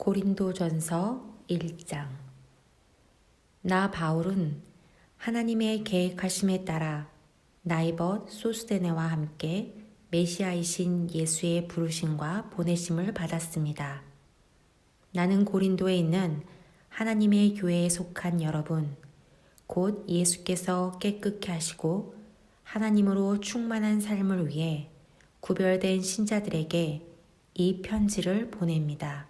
고린도전서 1장. 나 바울은 하나님의 계획하심에 따라 나이벗 소스데네와 함께 메시아이신 예수의 부르심과 보내심을 받았습니다. 나는 고린도에 있는 하나님의 교회에 속한 여러분, 곧 예수께서 깨끗게 하시고 하나님으로 충만한 삶을 위해 구별된 신자들에게 이 편지를 보냅니다.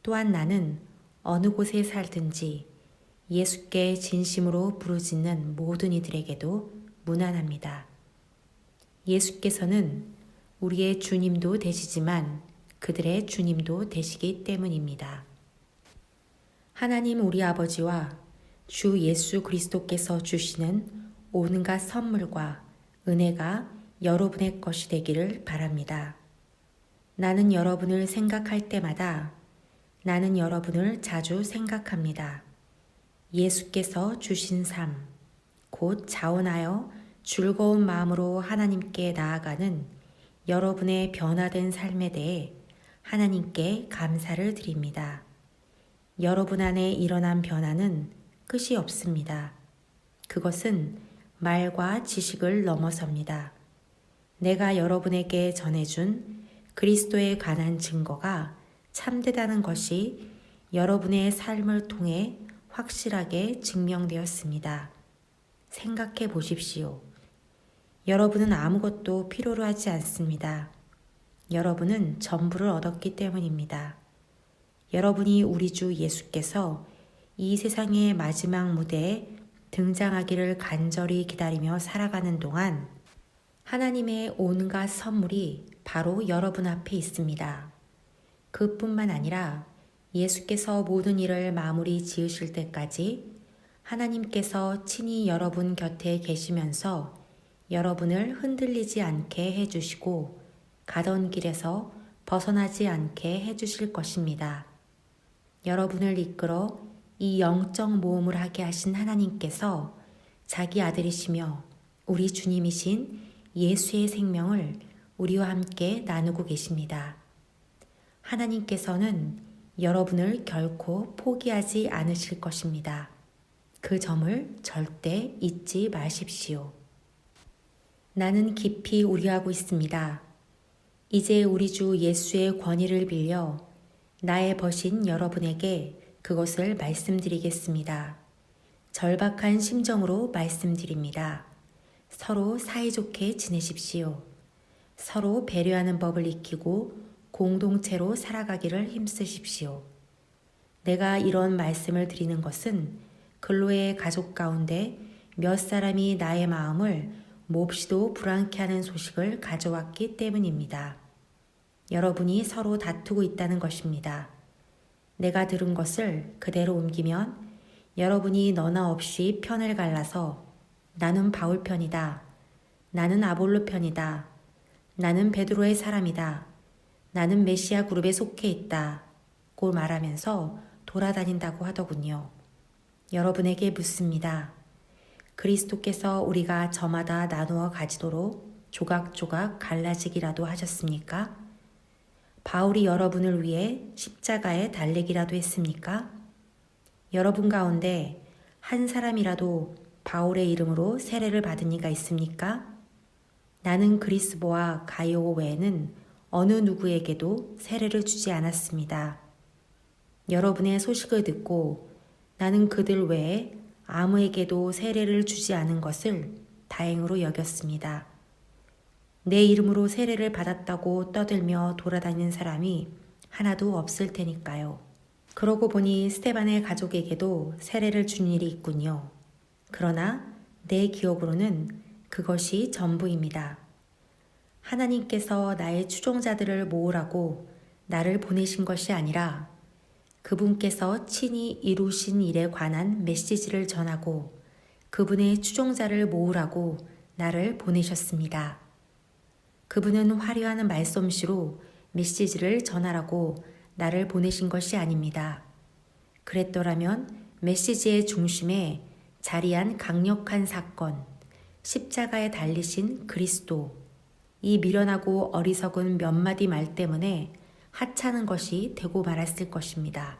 또한 나는 어느 곳에 살든지 예수께 진심으로 부르짖는 모든 이들에게도 문안합니다. 예수께서는 우리의 주님도 되시지만 그들의 주님도 되시기 때문입니다. 하나님 우리 아버지와 주 예수 그리스도께서 주시는 온갖 선물과 은혜가 여러분의 것이 되기를 바랍니다. 나는 여러분을 생각할 때마다 나는 여러분을 자주 생각합니다. 예수께서 주신 삶, 곧 자원하여 즐거운 마음으로 하나님께 나아가는 여러분의 변화된 삶에 대해 하나님께 감사를 드립니다. 여러분 안에 일어난 변화는 끝이 없습니다. 그것은 말과 지식을 넘어섭니다. 내가 여러분에게 전해준 그리스도에 관한 증거가 참되다는 것이 여러분의 삶을 통해 확실하게 증명되었습니다. 생각해 보십시오. 여러분은 아무것도 필요로 하지 않습니다. 여러분은 전부를 얻었기 때문입니다. 여러분이 우리 주 예수께서 이 세상의 마지막 무대에 등장하기를 간절히 기다리며 살아가는 동안 하나님의 온갖 선물이 바로 여러분 앞에 있습니다. 그뿐만 아니라 예수께서 모든 일을 마무리 지으실 때까지 하나님께서 친히 여러분 곁에 계시면서 여러분을 흔들리지 않게 해주시고 가던 길에서 벗어나지 않게 해주실 것입니다. 여러분을 이끌어 이 영적 모험을 하게 하신 하나님께서 자기 아들이시며 우리 주님이신 예수의 생명을 우리와 함께 나누고 계십니다. 하나님께서는 여러분을 결코 포기하지 않으실 것입니다. 그 점을 절대 잊지 마십시오. 나는 깊이 우려하고 있습니다. 이제 우리 주 예수의 권위를 빌려 나의 벗인 여러분에게 그것을 말씀드리겠습니다. 절박한 심정으로 말씀드립니다. 서로 사이좋게 지내십시오. 서로 배려하는 법을 익히고 공동체로 살아가기를 힘쓰십시오. 내가 이런 말씀을 드리는 것은 근로의 가족 가운데 몇 사람이 나의 마음을 몹시도 불안케 하는 소식을 가져왔기 때문입니다. 여러분이 서로 다투고 있다는 것입니다. 내가 들은 것을 그대로 옮기면 여러분이 너나 없이 편을 갈라서 나는 바울 편이다. 나는 아볼로 편이다. 나는 베드로의 사람이다. 나는 메시아 그룹에 속해 있다고 말하면서 돌아다닌다고 하더군요. 여러분에게 묻습니다. 그리스도께서 우리가 저마다 나누어 가지도록 조각조각 갈라지기라도 하셨습니까? 바울이 여러분을 위해 십자가에 달리기라도 했습니까? 여러분 가운데 한 사람이라도 바울의 이름으로 세례를 받은 이가 있습니까? 나는 그리스보와 가이오 외에는 어느 누구에게도 세례를 주지 않았습니다. 여러분의 소식을 듣고 나는 그들 외에 아무에게도 세례를 주지 않은 것을 다행으로 여겼습니다. 내 이름으로 세례를 받았다고 떠들며 돌아다니는 사람이 하나도 없을 테니까요. 그러고 보니 스데반의 가족에게도 세례를 준 일이 있군요. 그러나 내 기억으로는 그것이 전부입니다. 하나님께서 나의 추종자들을 모으라고 나를 보내신 것이 아니라 그분께서 친히 이루신 일에 관한 메시지를 전하고 그분의 추종자를 모으라고 나를 보내셨습니다. 그분은 화려한 말솜씨로 메시지를 전하라고 나를 보내신 것이 아닙니다. 그랬더라면 메시지의 중심에 자리한 강력한 사건, 십자가에 달리신 그리스도, 이 미련하고 어리석은 몇 마디 말 때문에 하찮은 것이 되고 말았을 것입니다.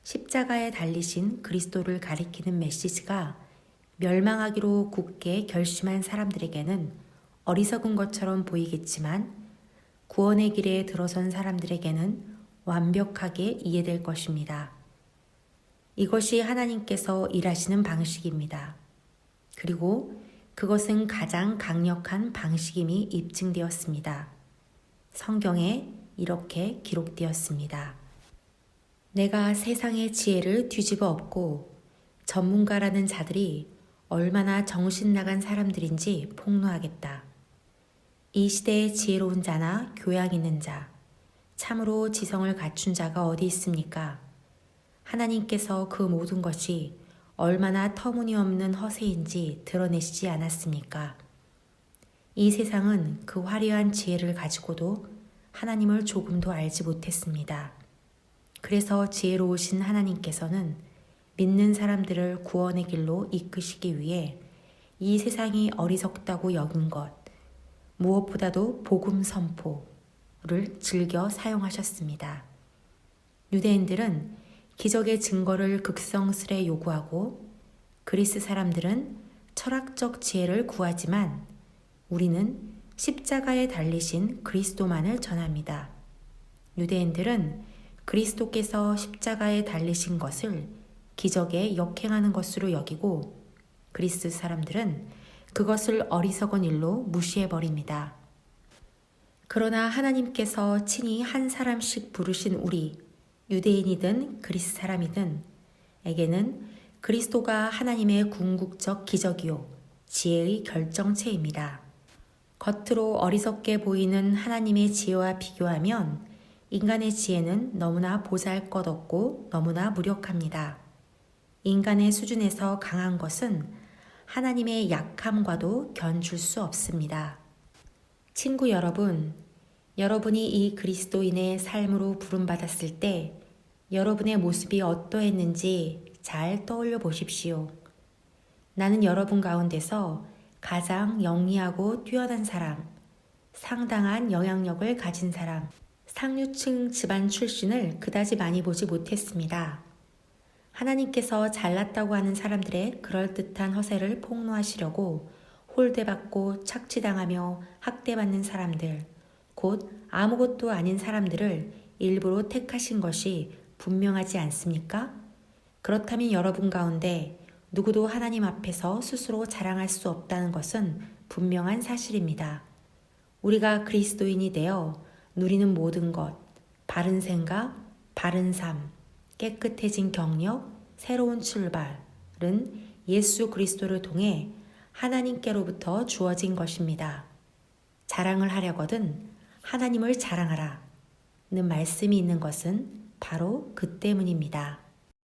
십자가에 달리신 그리스도를 가리키는 메시지가 멸망하기로 굳게 결심한 사람들에게는 어리석은 것처럼 보이겠지만 구원의 길에 들어선 사람들에게는 완벽하게 이해될 것입니다. 이것이 하나님께서 일하시는 방식입니다. 그리고 그것은 가장 강력한 방식임이 입증되었습니다. 성경에 이렇게 기록되었습니다. 내가 세상의 지혜를 뒤집어 엎고 전문가라는 자들이 얼마나 정신 나간 사람들인지 폭로하겠다. 이 시대의 지혜로운 자나 교양 있는 자, 참으로 지성을 갖춘 자가 어디 있습니까? 하나님께서 그 모든 것이 얼마나 터무니없는 허세인지 드러내시지 않았습니까? 이 세상은 그 화려한 지혜를 가지고도 하나님을 조금도 알지 못했습니다. 그래서 지혜로우신 하나님께서는 믿는 사람들을 구원의 길로 이끄시기 위해 이 세상이 어리석다고 여긴 것, 무엇보다도 복음 선포를 즐겨 사용하셨습니다. 유대인들은 기적의 증거를 극성스레 요구하고 그리스 사람들은 철학적 지혜를 구하지만 우리는 십자가에 달리신 그리스도만을 전합니다. 유대인들은 그리스도께서 십자가에 달리신 것을 기적에 역행하는 것으로 여기고 그리스 사람들은 그것을 어리석은 일로 무시해버립니다. 그러나 하나님께서 친히 한 사람씩 부르신 우리, 유대인이든 그리스 사람이든 에게는 그리스도가 하나님의 궁극적 기적이요 지혜의 결정체입니다. 겉으로 어리석게 보이는 하나님의 지혜와 비교하면 인간의 지혜는 너무나 보잘것없고 너무나 무력합니다. 인간의 수준에서 강한 것은 하나님의 약함과도 견줄 수 없습니다. 친구 여러분, 여러분이 이 그리스도인의 삶으로 부름받았을 때 여러분의 모습이 어떠했는지 잘 떠올려 보십시오. 나는 여러분 가운데서 가장 영리하고 뛰어난 사람, 상당한 영향력을 가진 사람, 상류층 집안 출신을 그다지 많이 보지 못했습니다. 하나님께서 잘났다고 하는 사람들의 그럴듯한 허세를 폭로하시려고 홀대받고 착취당하며 학대받는 사람들, 곧 아무것도 아닌 사람들을 일부러 택하신 것이 분명하지 않습니까? 그렇다면 여러분 가운데 누구도 하나님 앞에서 스스로 자랑할 수 없다는 것은 분명한 사실입니다. 우리가 그리스도인이 되어 누리는 모든 것, 바른 생각, 바른 삶, 깨끗해진 경력, 새로운 출발은 예수 그리스도를 통해 하나님께로부터 주어진 것입니다. 자랑을 하려거든 하나님을 자랑하라 는 말씀이 있는 것은 바로 그 때문입니다.